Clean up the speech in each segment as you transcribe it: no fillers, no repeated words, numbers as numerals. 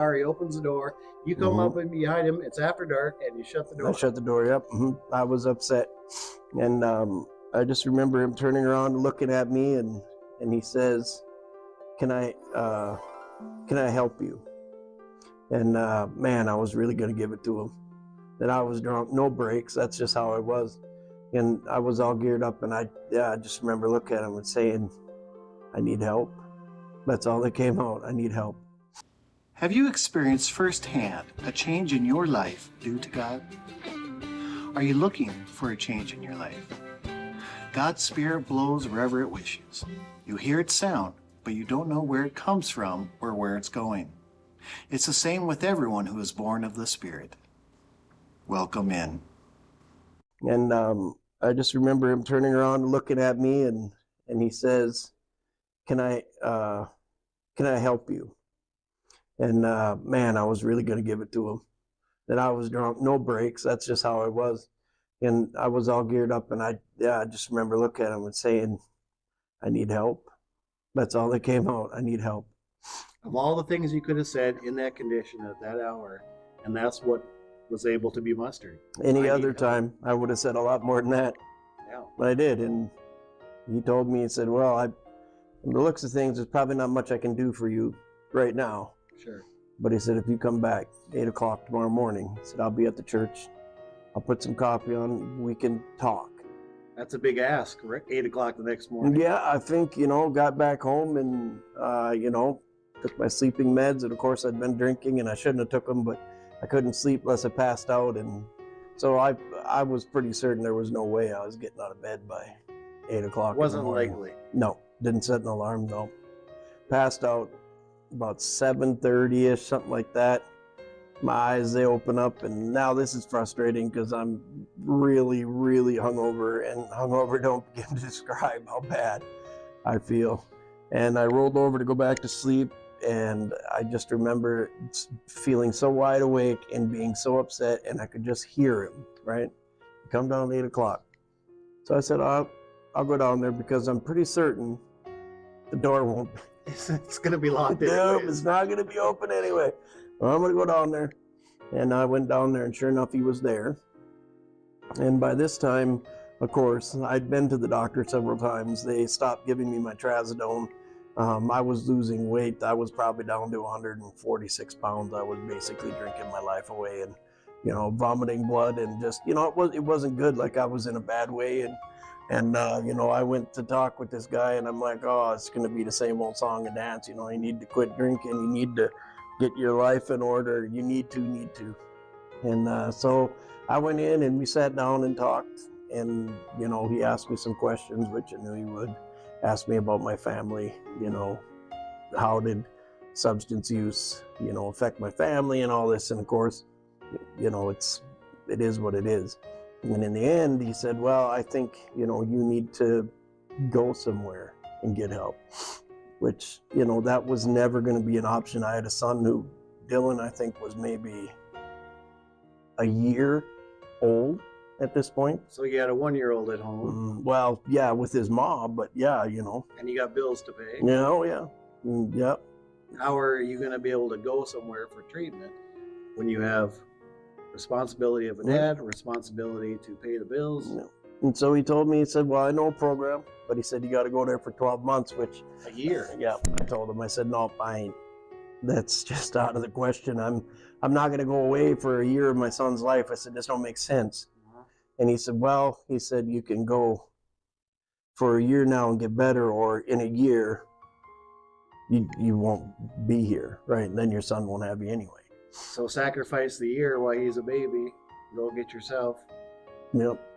He opens the door. You come up and behind him. It's after dark, and you shut the door. I shut the door. Yep. I was upset, and I just remember him turning around, and looking at me, and he says, "Can I help you?" And man, I was really gonna give it to him. That I was drunk, no breaks. That's just how I was, and I was all geared up, and I just remember looking at him and saying, "I need help." That's all that came out. I need help. Have you experienced firsthand a change in your life due to God? Are you looking for a change in your life? God's Spirit blows wherever it wishes. You hear its sound, but you don't know where it comes from or where it's going. It's the same with everyone who is born of the Spirit. Welcome in. And I just remember him turning around and looking at me, and he says, "Can I help you?" And man, I was really gonna give it to him. That I was drunk, no breaks. That's just how I was, and I was all geared up, and I just remember looking at him and saying, "I need help." That's all that came out. I need help. Of all the things you could have said in that condition at that hour, and that's what was able to be mustered. Any other time, I would have said a lot more than that. Yeah. But I did, and he told me, he said, "Well, from the looks of things, there's probably not much I can do for you right now." Sure. But he said, "If you come back 8 o'clock tomorrow morning," he said, "I'll be at the church. I'll put some coffee on. We can talk." That's a big ask, right? 8 o'clock the next morning. Yeah, I think, got back home and, took my sleeping meds. And of course, I'd been drinking and I shouldn't have took them, but I couldn't sleep unless I passed out. And so I was pretty certain there was no way I was getting out of bed by 8 o'clock. Wasn't likely. No, didn't set an alarm, no. Passed out about 7:30-ish, something like that. My eyes, they open up, and now this is frustrating because I'm really, really hungover, and hungover don't begin to describe how bad I feel. And I rolled over to go back to sleep, and I just remember feeling so wide awake and being so upset, and I could just hear him, right? Come down at 8 o'clock. So I said, I'll go down there because I'm pretty certain the door won't. It's going to be locked. Nope, it's not going to be open anyway. Well, I'm going to go down there. And I went down there, and sure enough, he was there. And by this time, of course, I'd been to the doctor several times. They stopped giving me my trazodone. I was losing weight. I was probably down to 146 pounds. I was basically drinking my life away and, vomiting blood and just, it wasn't good. Like I was in a bad way. And I went to talk with this guy, and I'm like, oh, it's going to be the same old song and dance. You need to quit drinking. You need to get your life in order. You need to. And so I went in, and we sat down and talked. And, he asked me some questions, which I knew he would. Asked me about my family, how did substance use, affect my family and all this. And of course, it is what it is. And in the end, he said, well, I think, you need to go somewhere and get help, which, that was never going to be an option. I had a son who, Dylan, I think was maybe a year old at this point. So you had a 1-year-old at home. Well, yeah, with his mom, but yeah, And you got bills to pay. Yeah. Yep. How are you going to be able to go somewhere for treatment when you have responsibility of a dad, responsibility to pay the bills? Yeah. And so he told me, he said, well, I know a program, but he said, you got to go there for 12 months, which... A year? Yeah, I told him, I said, no, I ain't. That's just out of the question. I'm not going to go away for a year of my son's life. I said, this don't make sense. And he said, well, you can go for a year now and get better, or in a year, you won't be here, right? And then your son won't have you anyway. So sacrifice the year while he's a baby, go get yourself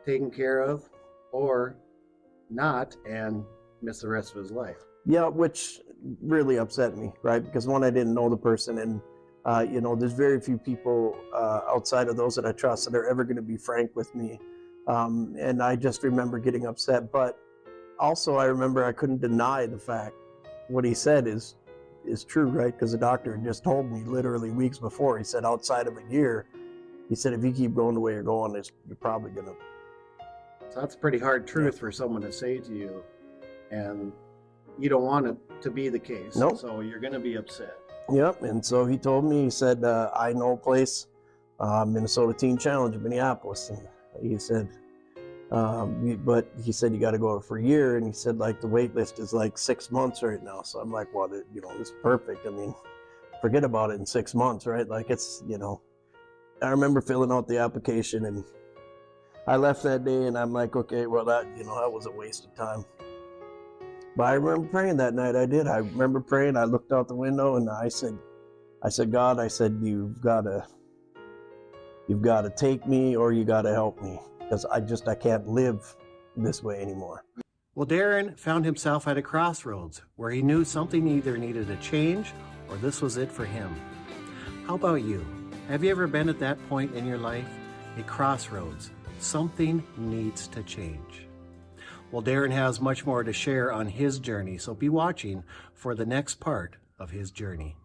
taken care of, or not, and miss the rest of his life. Yeah, which really upset me, right? Because one, I didn't know the person, and there's very few people outside of those that I trust that are ever going to be frank with me. And I just remember getting upset. But also I remember I couldn't deny the fact what he said is true, right? Because the doctor had just told me literally weeks before. He said, outside of a year, he said, if you keep going the way you're going, you're probably going to. So that's a pretty hard truth for someone to say to you. And you don't want it to be the case. Nope. So you're going to be upset. Yep. And so he told me, he said, I know a place, Minnesota Teen Challenge in Minneapolis. And he said, but he said, you got to go for a year. And he said, like, the wait list is like 6 months right now. So I'm like, well, this is perfect. I mean, forget about it in 6 months, right? Like, it's, I remember filling out the application, and I left that day, and I'm like, okay, well, that was a waste of time. But I remember praying that night. I did. I remember praying. I looked out the window, and I said, God, I said, you've got to take me, or you got to help me, because I can't live this way anymore. Well, Darin found himself at a crossroads where he knew something either needed a change or this was it for him. How about you? Have you ever been at that point in your life? A crossroads. Something needs to change. Well, Darin has much more to share on his journey, so be watching for the next part of his journey.